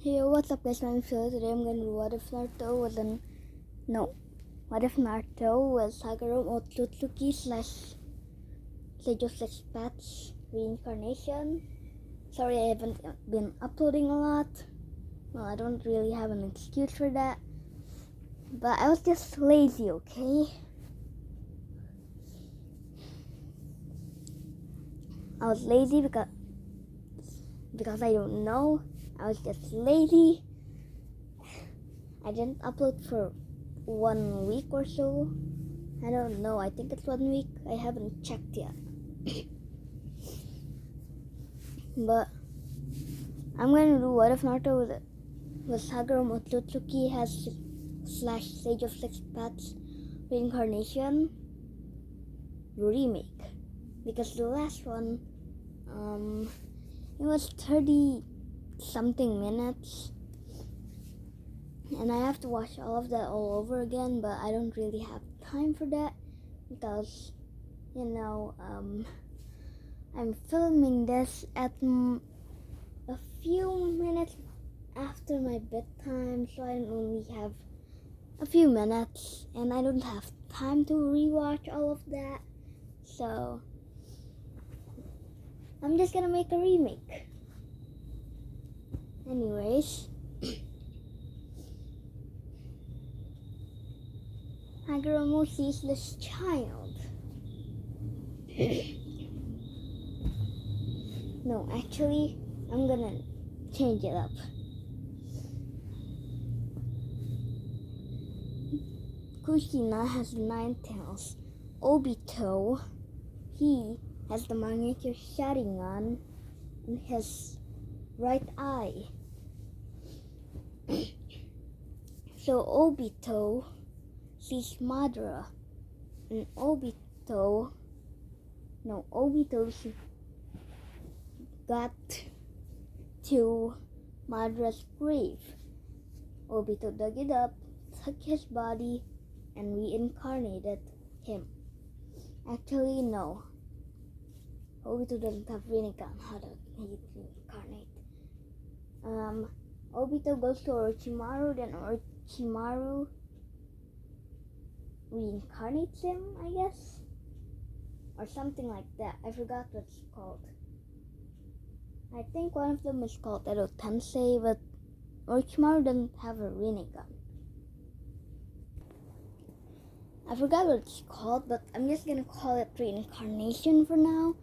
Hey, what's up guys, I'm Phil. Today I'm gonna do what if Naruto was Haguro Otsutsuki slash Seijo slash Patch reincarnation. Sorry I haven't been uploading a lot. Well, I don't really have an excuse for that. But I was just lazy, okay? I was lazy because I don't know. I was just lazy. I didn't upload for 1 week or so. I don't know. I think it's 1 week. I haven't checked yet. But I'm gonna do what if Naruto was Haguro Motsutsuki has slash Sage of Six Paths reincarnation remake, because the last one it was 30 something minutes and I have to watch all of that all over again, but I don't really have time for that because I'm filming this at a few minutes after my bedtime, so I only have a few minutes and I don't have time to rewatch all of that, so I'm just gonna make a remake. Anyways, Haguro sees this child. No, actually, I'm gonna change it up. Kushina has 9 tails. Obito, he has the Mangekyo Sharingan in his right eye. So Obito sees Madara, and Obito got to Madara's grave. Obito dug it up, took his body, and reincarnated him. Actually, no. Obito doesn't have Rinnegan. How does he reincarnate? Obito goes to Orochimaru, then Orochimaru reincarnates him, I guess? Or something like that. I forgot what it's called. I think one of them is called Edo Tensei, but Orochimaru doesn't have a Rinnegan. I forgot what it's called, but I'm just gonna call it reincarnation for now,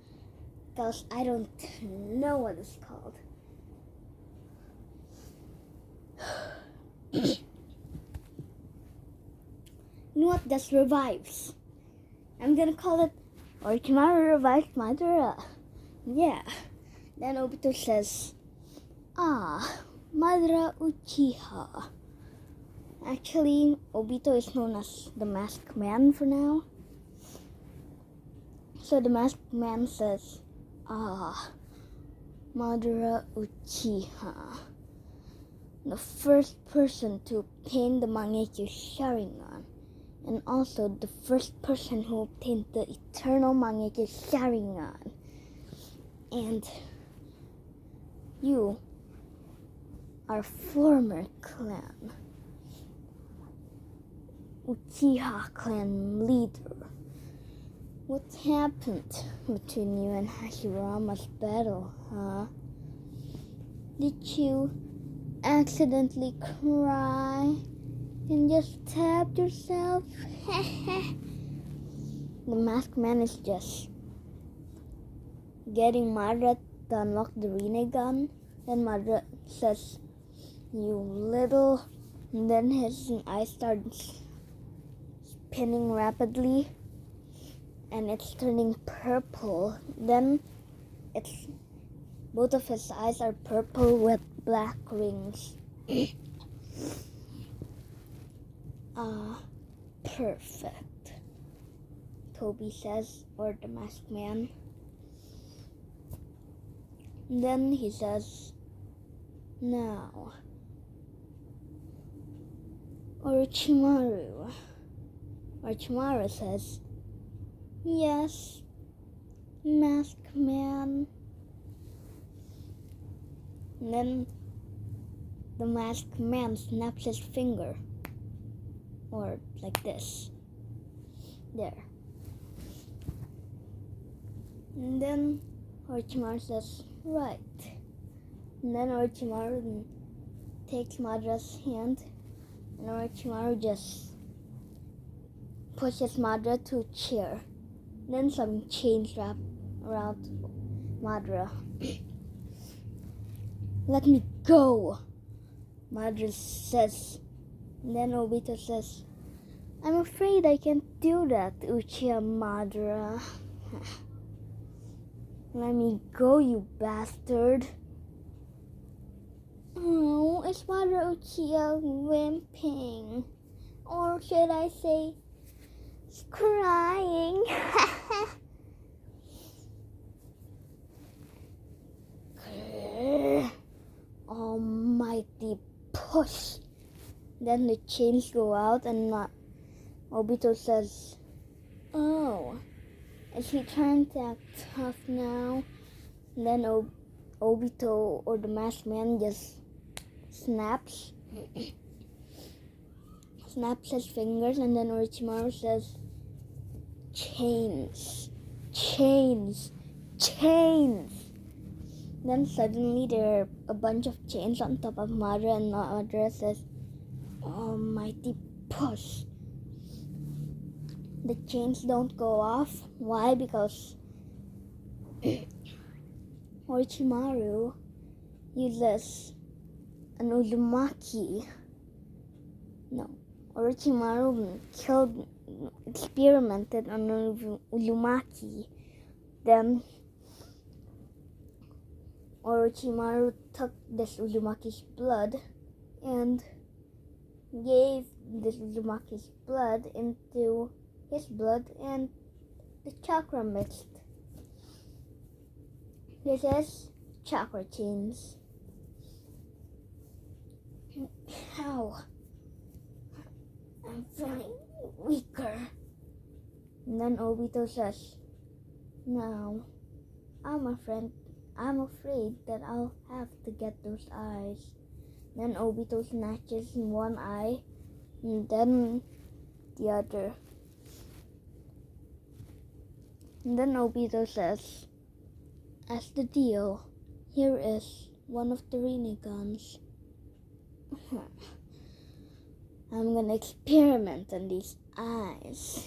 because I don't know what it's called. You know what? Just revives. I'm gonna call it Orochimaru revives Madara. Yeah. Then Obito says, Madara Uchiha. Actually, Obito is known as the Masked Man for now. So the Masked Man says, Madara Uchiha. The first person to obtain the Mangekyo Sharingan. And also the first person who obtained the Eternal Mangekyo Sharingan. And you are former clan. Uchiha clan leader. What happened between you and Hashirama's battle, huh? Did you accidentally cry and just tap yourself? The Masked Man is just getting Madara to unlock the Rinnegan. Then Madara says, you little, and then his eyes starts spinning rapidly and it's turning purple. Then both of his eyes are purple with black rings. Perfect, Toby says, or the Masked Man. And then he says, now, Orochimaru. Orochimaru says, yes, Masked Man. And then the masked man snaps his finger. Or like this. There. And then Orochimaru says, right. And then Orochimaru takes Madra's hand, and Orochimaru just pushes Madra to a chair. Then some chains wrap around Madra. Let me go, Madra says. And then Obito says, I'm afraid I can't do that, Uchiha Madara. Let me go, you bastard. Oh, is Madara Uchiha whimpering? Or should I say, crying? Almighty push. Then the chains go out and Obito says, oh, is he trying to act tough now? And then Obito or the masked man just snaps his fingers, and then Orochimaru says, chains, chains, chains. Then suddenly there are a bunch of chains on top of Madara, and Madara says, almighty push. The chains don't go off. Why? Because Orochimaru uses an Uzumaki. No, Orochimaru experimented on an Uzumaki. Then Orochimaru took this Uzumaki's blood and gave this Uzumaki's blood into his blood, and the chakra mixed. This is chakra chains. How? I'm feeling weaker. And then Obito says, now, I'm afraid that I'll have to get those eyes. Then Obito snatches one eye, and then the other. And then Obito says, as the deal, here is one of the Rinnegan's. I'm gonna experiment on these eyes.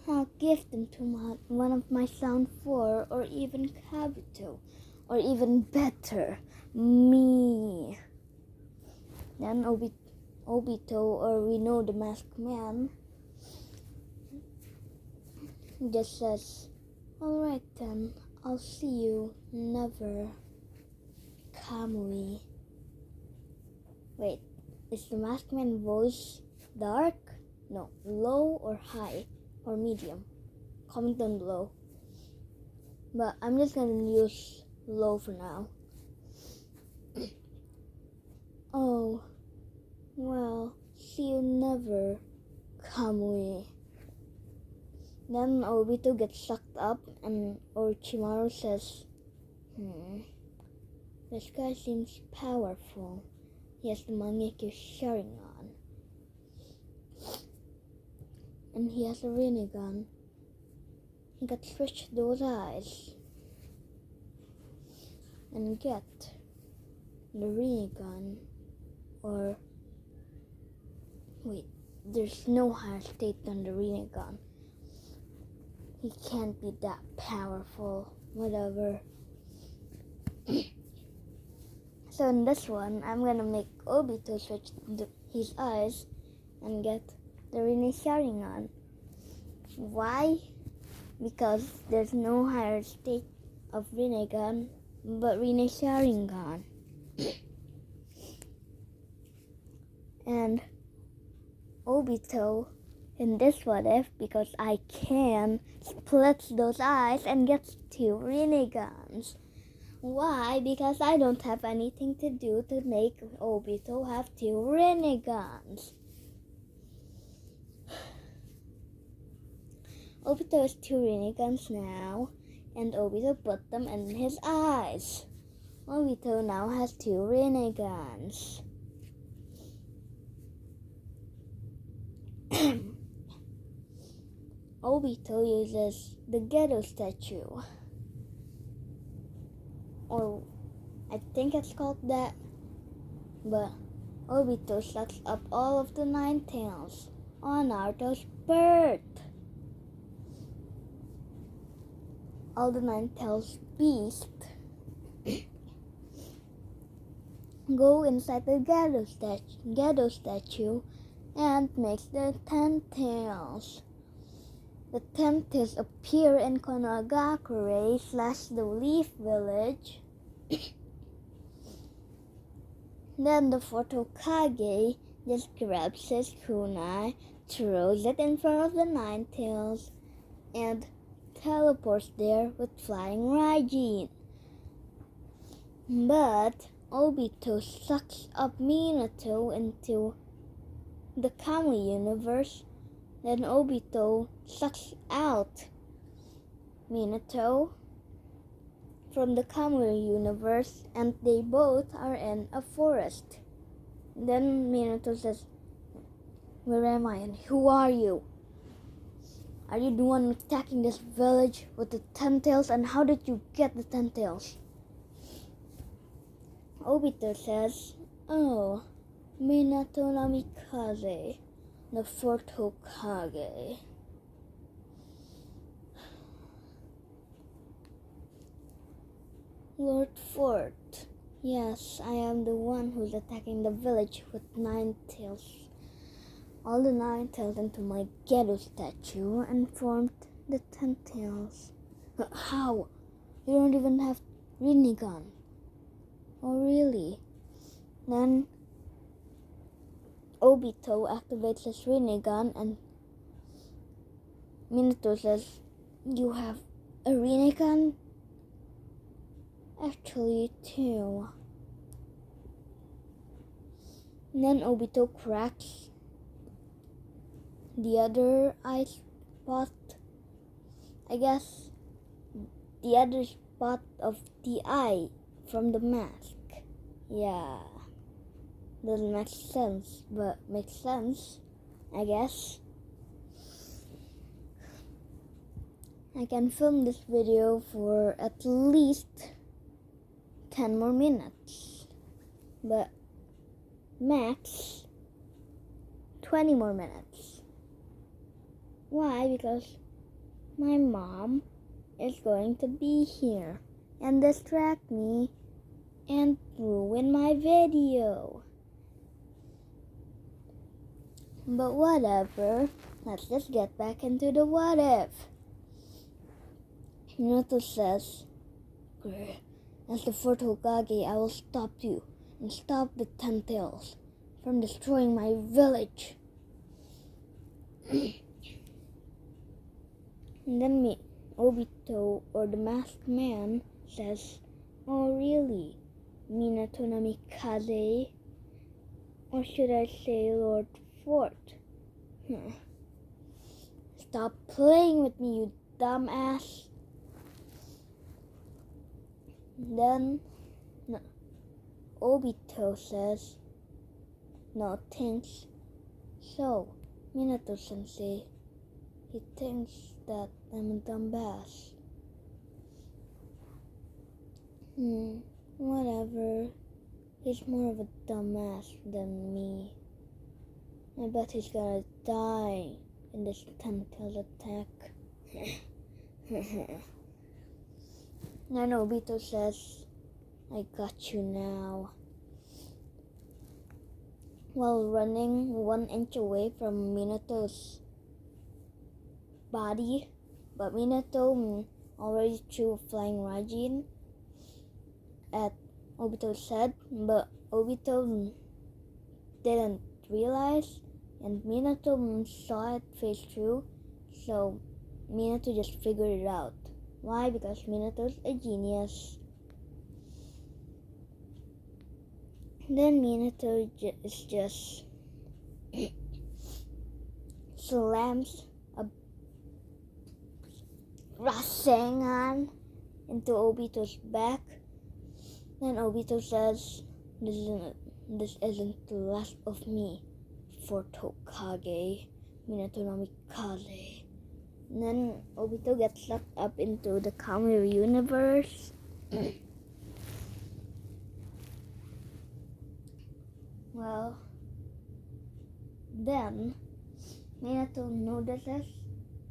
I'll give them to one of my Sound 4, or even Kabuto, or even better, me. Then Obito, or we know the masked man, just says, alright then, I'll see you never, Kamui. Wait, is the masked man voice dark? No, low or high or medium? Comment down below. But I'm just gonna use low for now. Oh, well, see you never, Kamui. Then Obito gets sucked up, and Orochimaru says, this guy seems powerful. He has the Mangekyo Sharingan. And he has a Rinnegan. He could switch those eyes and get the Rinnegan. Or, wait, there's no higher state than the Rinnegan. He can't be that powerful, whatever. So in this one, I'm gonna make Obito switch his eyes and get the Rinne Sharingan. Why? Because there's no higher state of Rinnegan but Rinne Sharingan. And Obito, in this what if, because I can, splits those eyes and gets 2 Rinnegans. Why? Because I don't have anything to do to make Obito have 2 Rinnegans. Obito has 2 Rinnegans now, and Obito put them in his eyes. Obito now has 2 Rinnegan's. Obito uses the ghetto statue, or I think it's called that, but Obito sucks up all of the 9 tails on Naruto's birth. All the 9 tails beasts go inside the ghetto statue and makes the 10 tails. The 10 tails appear in Konogakure / the Leaf Village. Then the 4th Hokage just grabs his kunai, throws it in front of the 9 tails, and teleports there with Flying Raijin. But Obito sucks up Minato into the Kami universe. Then Obito sucks out Minato from the Kami universe, and they both are in a forest. Then Minato says, "Where am I and who are you? Are you the one attacking this village with the 10 tails, and how did you get the 10 tails?" Obito says, "Oh, Minato Namikaze, the 4th Hokage." Lord 4th, yes, I am the one who's attacking the village with 9 tails. All the 9 tails into my ghetto statue and formed the 10 tails. How? You don't even have Rinnegan. Oh, really? Then Obito activates his Rinnegan, and Minato says, "You have a Rinnegan?" "Actually, 2. And then Obito cracks the other eye spot. I guess the other spot of the eye from the mask. Yeah. Doesn't make sense, but makes sense, I guess. I can film this video for at least 10 more minutes, but max 20 more minutes. Why? Because my mom is going to be here and distract me and ruin my video. But whatever, let's just get back into the what if. Naruto says, "As the 4th Hokage, I will stop you and stop the 10 tails from destroying my village." And then Obito, or the masked man, says, "Oh really, Minato Namikaze? Or should I say Lord 4th? Stop playing with me, you dumbass." Then Obito says, "No thanks." So, Minato-sensei, he thinks that I'm a dumbass. Whatever. He's more of a dumbass than me. I bet he's gonna die in this 10 tails attack. Then Obito says, "I got you now." While running 1 inch away from Minato's body, but Minato already threw Flying Raijin at Obito's head, but Obito didn't realize, and Minato saw it face through, so Minato just figured it out. Why? Because Minato's a genius. Then Minato just slams a Rasengan into Obito's back, Then Obito says, this isn't the last of me for Tokage, Minato no Mikaze. And then Obito gets sucked up into the Kami universe. Well, then Minato notices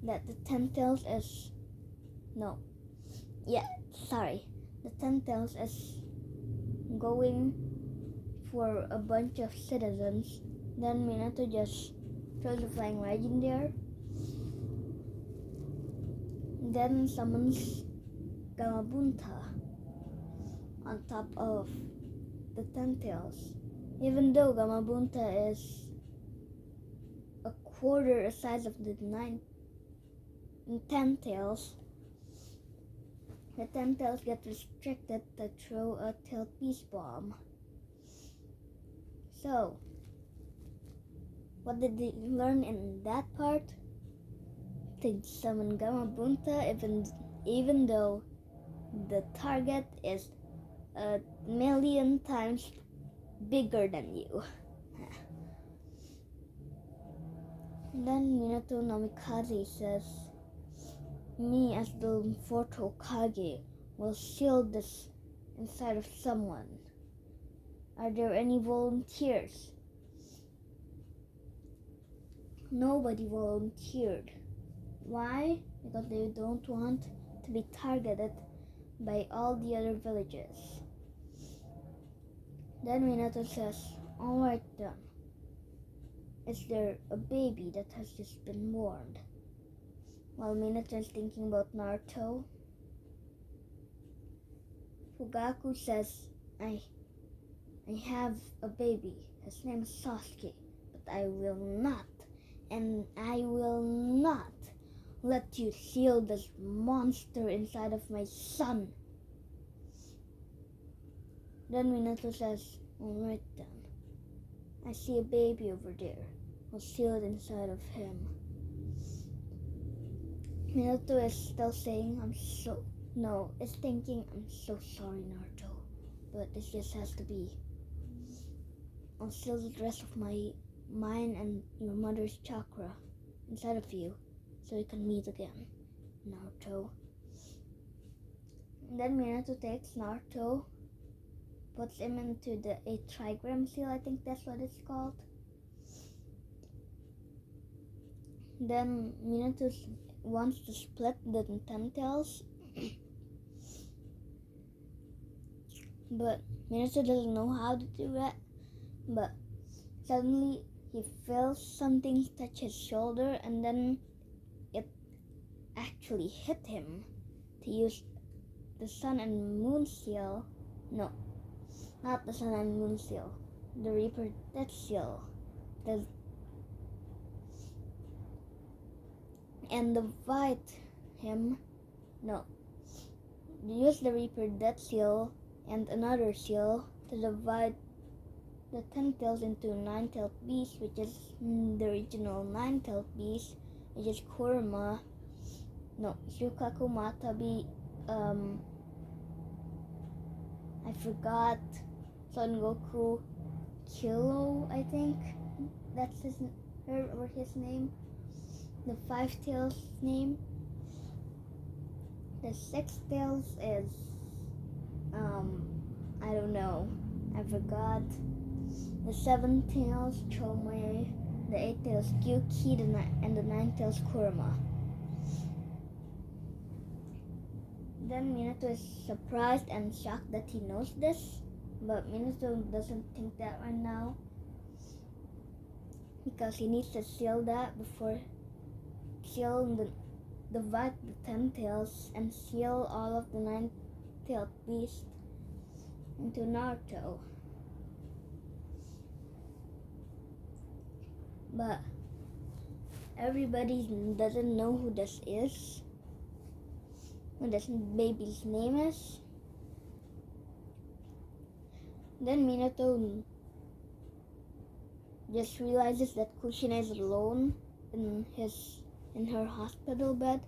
that the Ten Tails is the Ten Tails is going for a bunch of citizens. Then Minato just throws a flying legend there. Then summons Gamabunta on top of the Ten Tails. Even though Gamabunta is a quarter the size of the Ten Tails, the Ten Tails get restricted to throw a tail peace bomb. So, what did they learn in that part? To summon Gamabunta even though the target is 1,000,000 times bigger than you. Then Minato no Mikaze says, me as the fourth Hokage will seal this inside of someone. Are there any volunteers? Nobody volunteered. Why? Because they don't want to be targeted by all the other villages. Then Minato says, alright then. Is there a baby that has just been born? While Minato is thinking about Naruto, Fugaku says, I have a baby. His name is Sasuke, but I will not let you seal this monster inside of my son. Then Minato says, alright then. I see a baby over there. I'll seal it inside of him. Minato is still saying, it's thinking, I'm so sorry, Naruto, but this just has to be. I'll seal the rest of my mind and your mother's chakra inside of you, so we can meet again, Naruto. And then Minato takes Naruto, puts him into the 8 trigram seal, I think that's what it's called. Then Minato wants to split the Ten Tails, but Minato doesn't know how to do that. But suddenly he feels something touch his shoulder, and then it actually hit him to use the Sun and Moon seal. No, not the Sun and Moon seal. The Reaper Death seal. And divide him. No. Use the Reaper Death seal and another seal to divide the Ten Tails into 9-tailed beast, which is the original 9-tailed beast, which is Kurama. No, Shukaku Matabi. I forgot. Son Goku Kilo, I think. That's his name. The 5 tails name. The 6 tails is I don't know. I forgot. The 7 tails Chome, the 8 tails Gyuki, and the 9 tails Kurama. Then Minato is surprised and shocked that he knows this, but Minato doesn't think that right now, because he needs to seal that before divide the 10 tails and seal all of the 9-tailed beasts into Naruto. But everybody doesn't know who this is, what this baby's name is. Then Minato just realizes that Kushina is alone in her hospital bed,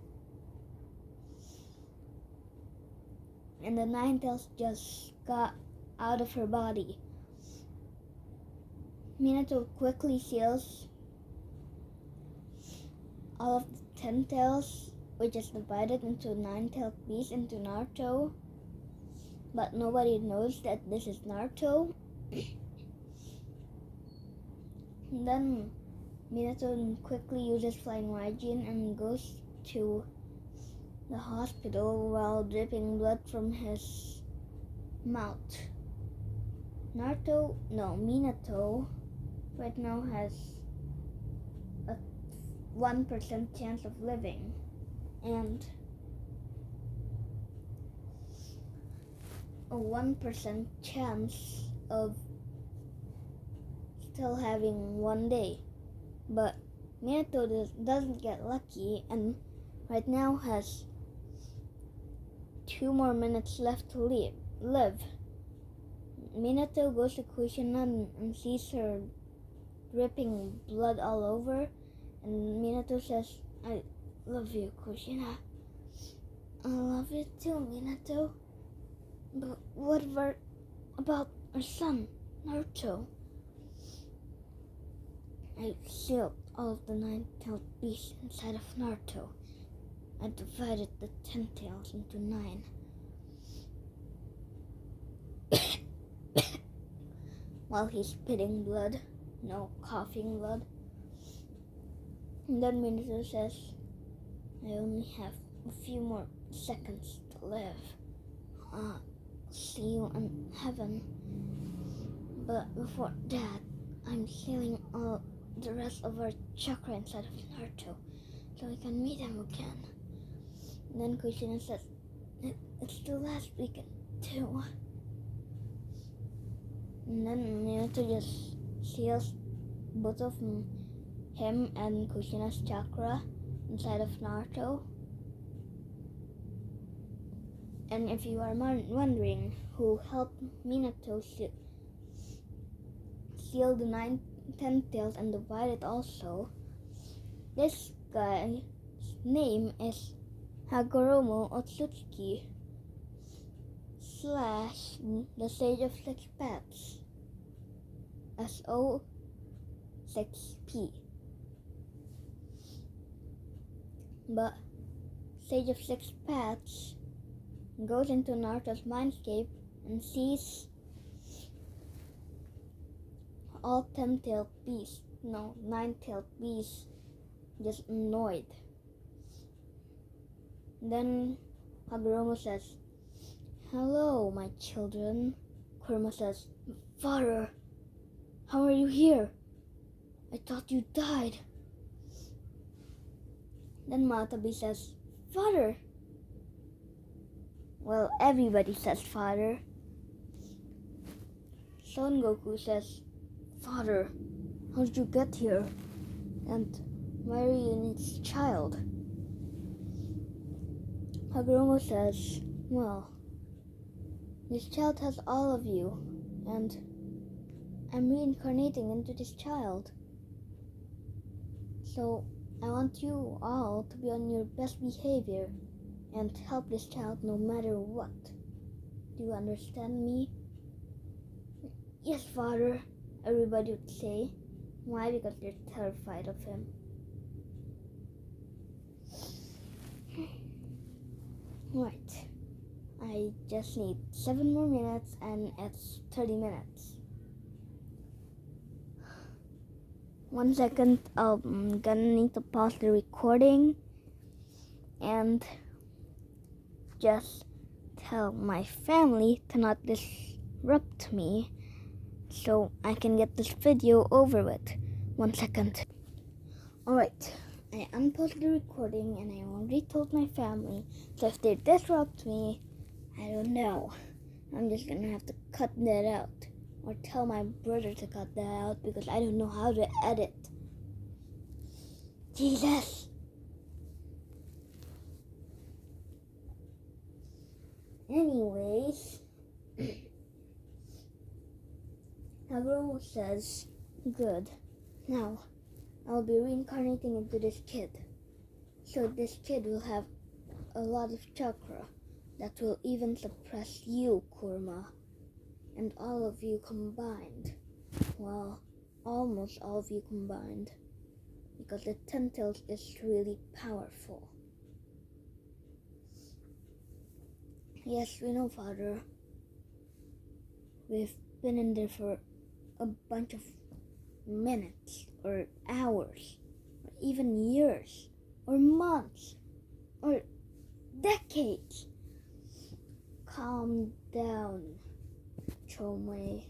and the 9 tails just got out of her body. Minato quickly seals all of the 10 tails, which is divided into 9-tailed beast, into Naruto. But nobody knows that this is Naruto. And then Minato quickly uses Flying Raijin and goes to the hospital while dripping blood from his mouth. Minato right now has a 1% chance of living and a 1% chance of still having 1 day. But Minato doesn't get lucky and right now has 2 more minutes left to live. Minato goes to Kushina and sees her dripping blood all over, and Minato says, "I love you, Kushina." "I love you too, Minato. But what about our son, Naruto?" "I sealed all of the 9-tailed beasts inside of Naruto. I divided the 10 tails into 9. While he's spitting blood, coughing blood. And then Minato says, "I only have a few more seconds to live. See you in heaven. But before that, I'm sealing all the rest of our chakra inside of Naruto so we can meet him again." And then Kushina says, "It's the last weekend too." And then Minato just seals both of him and Kushina's chakra inside of Naruto. And if you are wondering who helped Minato seal the 10 tails and divide it also, this guy's name is Hagoromo Otsutsuki / the Sage of Six Paths, SO6P. But Sage of Six Paths goes into Naruto's mindscape and sees all 9-tailed beasts just annoyed. Then Hagoromo says, "Hello, my children." Kurama says, "Father, how are you here? I thought you died." Then Matabi says, "Father." Well, everybody says father. Son Goku says, "Father, how did you get here? And why are you in its child?" Hagoromo says, "Well, this child has all of you, and I'm reincarnating into this child. So I want you all to be on your best behavior and help this child no matter what. Do you understand me?" "Yes, Father," everybody would say. Why? Because they're terrified of him. Right. I just need 7 more minutes and it's 30 minutes. 1 second, I'm gonna need to pause the recording and just tell my family to not disrupt me so I can get this video over with. 1 second. Alright, I unpaused the recording and I already told my family, so if they disrupt me, I don't know. I'm just gonna have to cut that out. Or tell my brother to cut that out because I don't know how to edit. Jesus! Anyways, Hagoromo says, "Good. Now, I'll be reincarnating into this kid. So this kid will have a lot of chakra that will even suppress you, Kurama. and all of you combined. Well, almost all of you combined. Because the 10 tails is really powerful. Yes, we know, Father. We've been in there for a bunch of minutes, or hours, or even years, or months, or decades. Calm down, Chomei.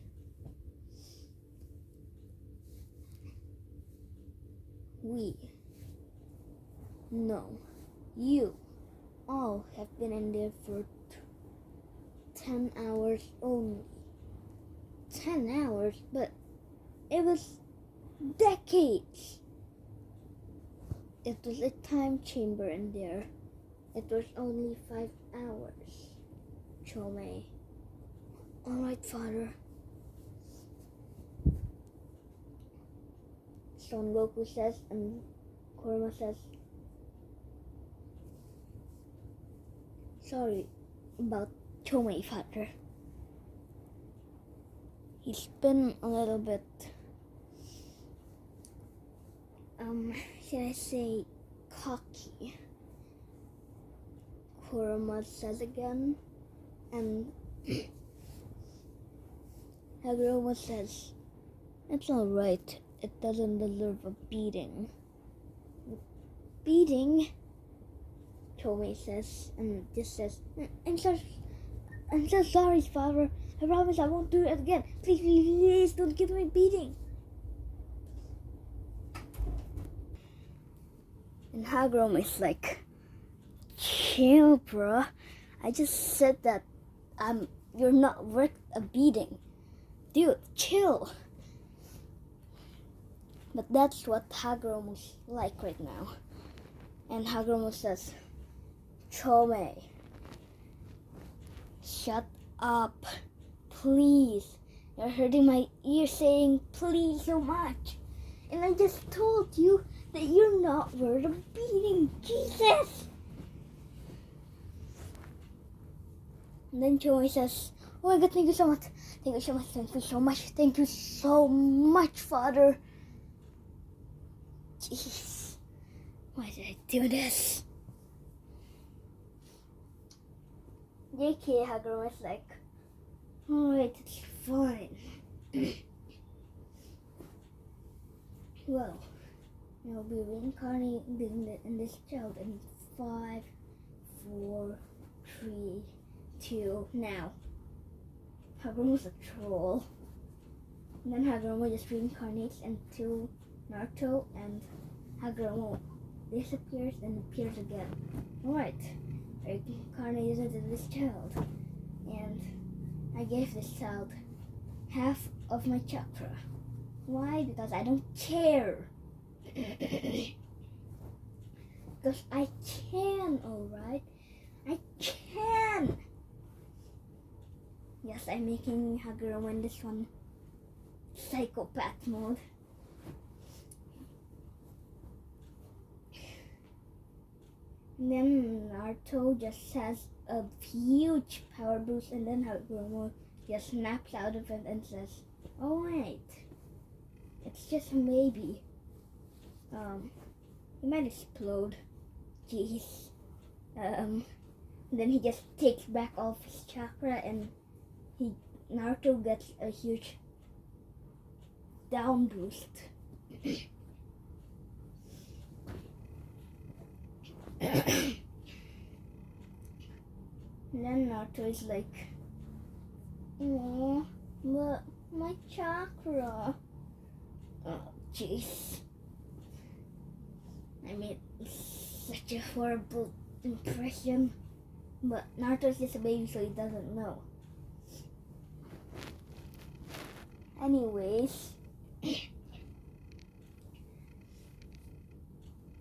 No, you all have been in there for 10 hours only. 10 hours, but it was decades. It was a time chamber in there. It was only 5 hours. Chomei. Alright, Father. Son Goku says, and Kurama says, sorry about Chomei, Father. He's been a little bit, should I say, cocky. Kurama says again, and Hagoromo says, it's alright, it doesn't deserve a beating. Beating? Chomei says, and just says, I'm so sorry, Father. I promise I won't do it again. Please, please don't give me a beating. And Hagoromo is like, chill, bruh. I just said that you're not worth a beating. Dude, chill. But that's what Hagoromo's like right now. And Hagoromo says, Chomei, shut up. Please. You're hurting my ear saying please so much. And I just told you that you're not worth a beating. Jesus! And then Chomei says, oh my God, thank you so much. Thank you so much. Thank you so much. Thank you so much, Father. Jeez. Why did I do this? JK Hagoromo is like, alright, it's fine. Well, you'll be reincarnating in this child in 5, 4, 3, 2, now. Hagoromo's a troll. And then Hagoromo just reincarnates into Naruto, and Hagoromo disappears and appears again. Alright, I reincarnated into this child, and I gave this child half of my chakra. Why? Because I don't care. Because I can, alright? I can! Yes, I'm making Hagoromo in this one psychopath mode. And then Naruto just has a huge power boost, and then Hagoromo just snaps out of it and says, oh wait, it's just a maybe. He might explode. Jeez. Then he just takes back all of his chakra, and Naruto gets a huge down boost. And then Naruto is like, oh, but my chakra. Oh, jeez. I made such a horrible impression. But Naruto's just a baby, so he doesn't know. Anyways,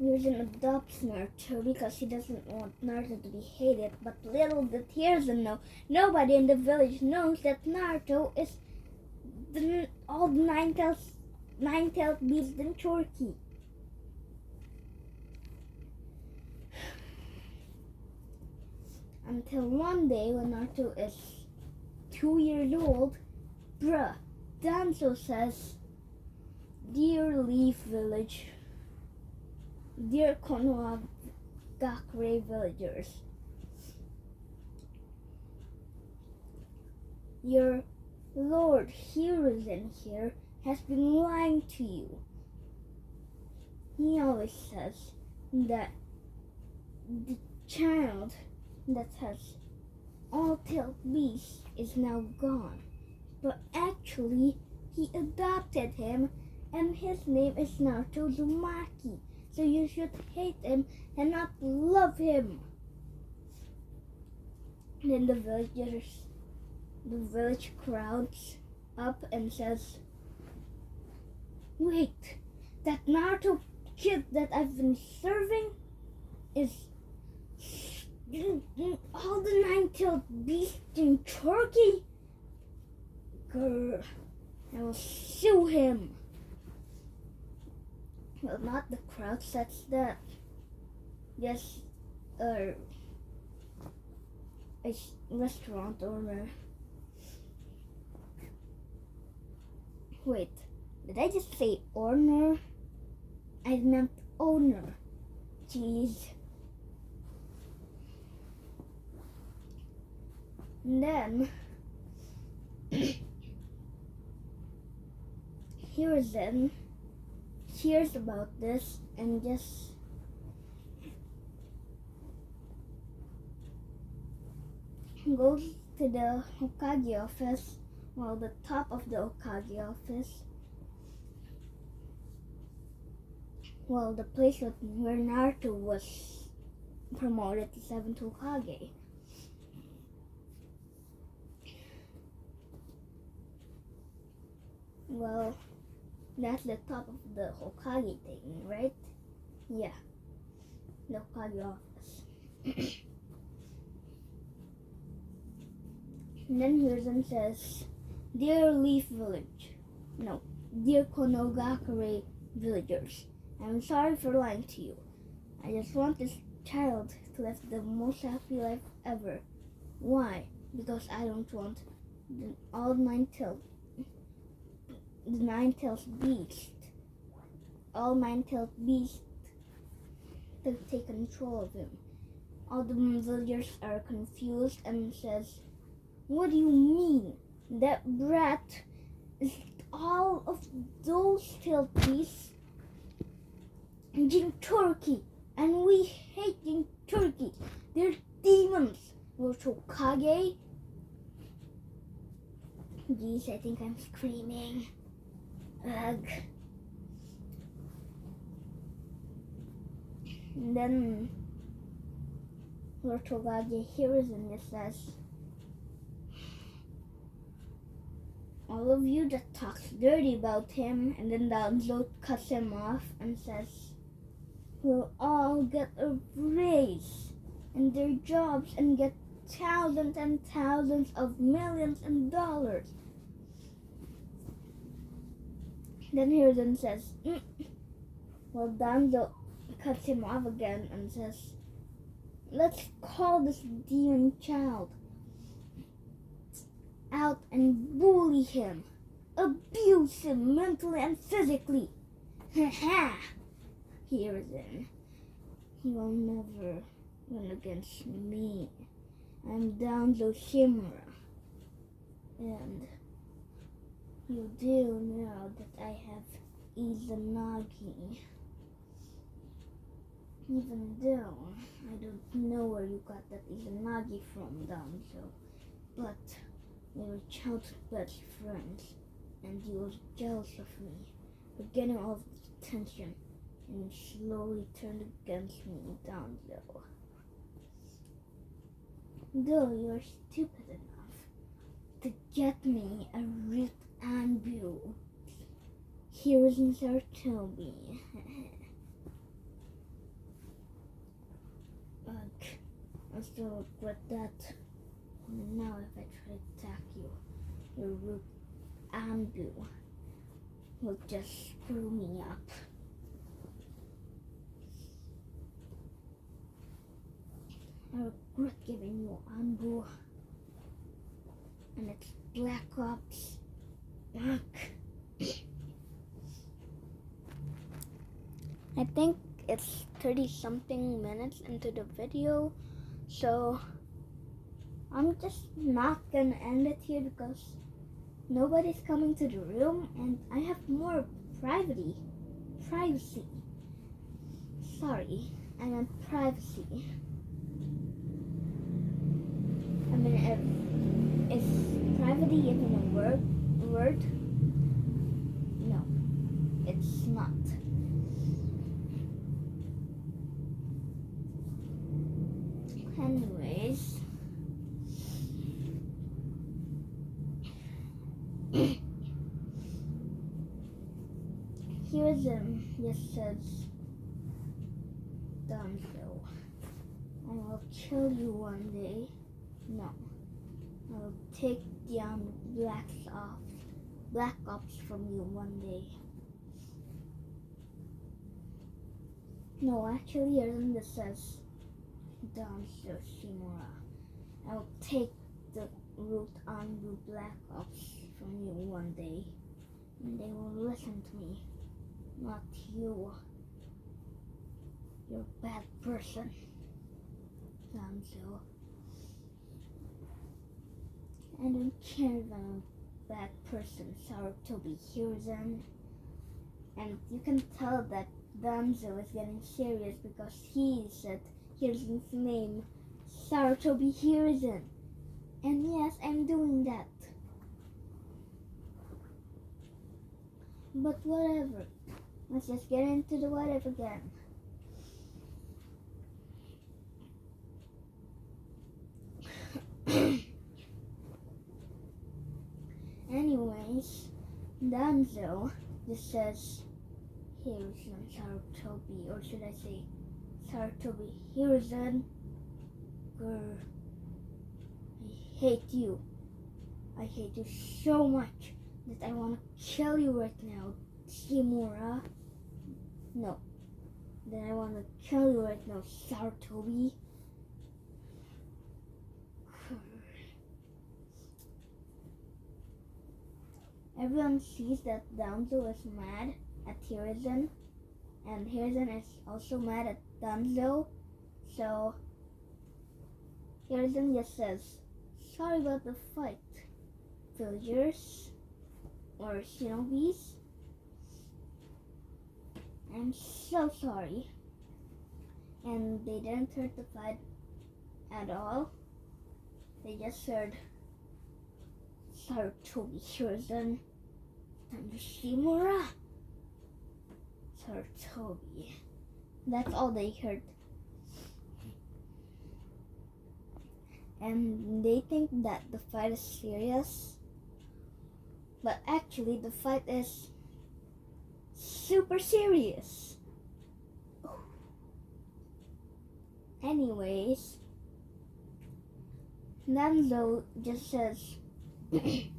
Ryujin adopts Naruto because he doesn't want Naruto to be hated. But little did he doesn't know, nobody in the village knows that Naruto is all the nine-tailed beast in Chorky. Until one day when Naruto is 2 years old, Bruh, Danzo says, Dear Leaf Village, dear Konogakure villagers, your Lord Hiruzen here has been lying to you. He always says that the child that has all-tailed beast is now gone, but actually he adopted him and his name is Naruto Uzumaki, so you should hate him and not love him. Then the village crowds up and says, wait, that Naruto kid that I've been serving is all the nine-tailed beast in Turkey? Grr, I will sue him. Well, not the crowd says that. Yes, a restaurant owner. Wait, did I just say owner? I meant owner. Jeez. And then Hiruzen hears about this and just goes to the Hokage office, well, the top of the Hokage office. Well, the place where Naruto was promoted to 7th Hokage. Well, that's the top of the Hokage thing, right? Yeah, the Hokage office. And then Hiruzen says, Dear Leaf Village, no, dear Konogakure villagers, I'm sorry for lying to you. I just want this child to live the most happy life ever. Why? Because I don't want all nine-tailed beast, all nine-tailed beast to take control of him. All the villagers are confused and says, what do you mean? That brat is all of those tailed beasts in Turkey, and we hate in Turkey. They're demons. Lord Hokage. Geez, I think I'm screaming. Ugh. And then Lord Hokage hears and just says, all of you that talks dirty about him, and then Danzo cuts him off and says, we'll all get a raise in their jobs and get thousands and thousands of millions of dollars. Then Hiruzen says, well, Danzo cuts him off again and says, let's call this demon child out and bully him, abuse him mentally and physically. Ha ha! Hiruzen, he will never win against me. I'm Danzo Shimura, and you do know that I have Izanagi. Even though I don't know where you got that Izanagi from, Danzo, but we were childhood best friends, and he was jealous of me for getting all the attention, and he slowly turned against me, Danzo. Though you're stupid enough to get me a root anbu, Hiruzen Sarutobi. Ugh, I still regret that. And now if I try to attack you, your root anbu will just screw me up. I regret giving you anbu, and it's Black Ops back. I think it's 30 something minutes into the video, so I'm just not gonna end it here because nobody's coming to the room and I have more privacy. Sorry, I meant privacy. I mean, is privacy even a word? No, it's not. Anyways, here's just says done so. I will kill you one day. No, I will take down Black Ops from you one day. No, actually, this says done so, Shimura. I will take the root on the Black Ops from you one day, and they will listen to me, not you. You're a bad person, Danzo. I don't care if I'm a bad person, Sarutobi Hiruzen. And you can tell that Danzo is getting serious because he said Hiruzen's name, Sarutobi Hiruzen. And yes, I'm doing that. But whatever. Let's just get into the what if again. Anyways, Danzo just says Hiruzen Sarutobi, or should I say Sarutobi Hiruzen? Grr. I hate you. I hate you so much that I want to kill you right now, Shimura. No. That I want to kill you right now, Sarutobi. Everyone sees that Danzo is mad at Hiruzen, and Hiruzen is also mad at Danzo, so Hiruzen just says, sorry about the fight, villagers, or shinobis. I'm so sorry. And they didn't hurt the fight at all. They just heard Sarutobi Hiruzen and Shimura. Sarutobi. That's all they heard. And they think that the fight is serious. But actually the fight is super serious. Anyways, Danzo just says, you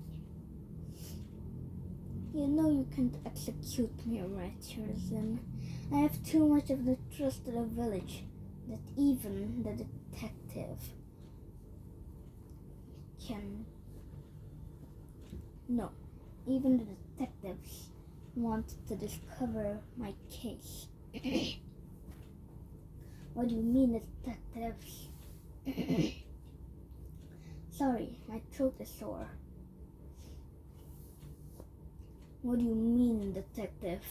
know you can't execute me, right, Hiruzen? I have too much of the trust of the village that even the detective can... No, even the detectives want to discover my case. What do you mean, detectives? Sorry, my throat is sore. What do you mean, detective?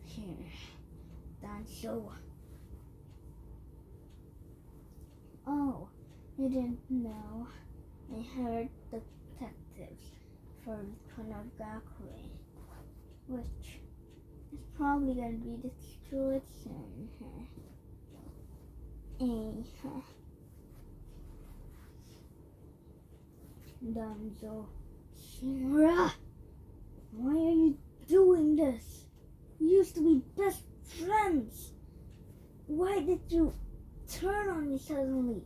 Here, Danzo. Oh, you didn't know. I heard detectives for Konogakure, which is probably going to be destroyed soon. Danzo. Shimura! Why are you doing this? We used to be best friends. Why did you turn on me suddenly?